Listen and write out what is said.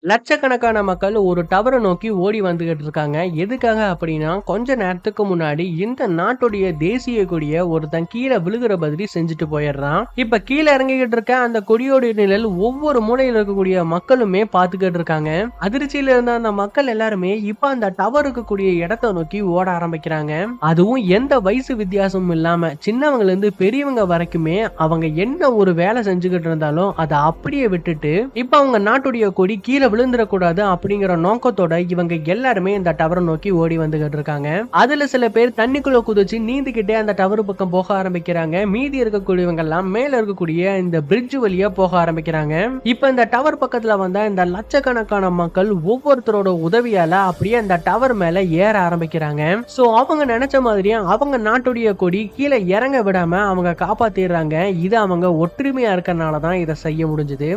லட்சக்கணக்கான மக்கள் ஒரு டவரை நோக்கி ஓடி வந்துகிட்டு இருக்காங்க. எதுக்காக அப்படின்னா, கொஞ்ச நேரத்துக்கு முன்னாடி இந்த நாட்டுடைய தேசிய கொடிய ஒருத்தன் கீழே விழுகிற மாதிரி செஞ்சுட்டு போயிடுறான். இப்ப கீழே இறங்கிக்கிட்டு இருக்க அந்த கொடியோட நிழல் ஒவ்வொரு மூலையில இருக்கக்கூடிய மக்களுமே பார்த்துக்கிட்டு இருக்காங்க. அதிர்ச்சியில இருந்த அந்த மக்கள் எல்லாருமே இப்ப அந்த டவர் இருக்கக்கூடிய இடத்தை நோக்கி ஓட ஆரம்பிக்கிறாங்க. அதுவும் எந்த வயசு வித்தியாசமும் இல்லாம சின்னவங்கல இருந்து பெரியவங்க வரைக்குமே அவங்க என்ன ஒரு வேலை செஞ்சுக்கிட்டு இருந்தாலும் அதை அப்படியே விட்டுட்டு இப்ப அவங்க நாட்டுடைய கொடி கீழே விழுந்துடக்கூடாது அப்படிங்கிற நோக்கத்தோட இவங்க எல்லாருமே இந்த டவரை நோக்கி ஓடி வந்துகிட்டு இருக்காங்க. அதுல சில பேர் தண்ணிக்குள்ள குதிச்சு நீந்திக்கிட்டே அந்த டவர் பக்கம் போக ஆரம்பிக்கிறாங்க. மீதி இருக்கக்கூடியவங்க எல்லாம் மேல இருக்கக்கூடிய இந்த பிரிட்ஜ் வழியா போக ஆரம்பிக்கிறாங்க. இப்ப இந்த டவர் பக்கத்துல வந்த இந்த லட்சக்கணக்கான மக்கள் ஒவ்வொருத்தரோட உதவியால அப்படியே அந்த டவர் மேல ஏற ஆரம்பிக்கிறாங்க. சோ அவங்க நினைச்ச மாதிரியே அவங்க நாட்டுடைய கொடி கீழே இறங்க விடாம அவங்க காப்பாத்திடுறாங்க. இது அவங்க ஒற்றுமையா இருக்கறனாலதான் இதை செய்ய முடிஞ்சது.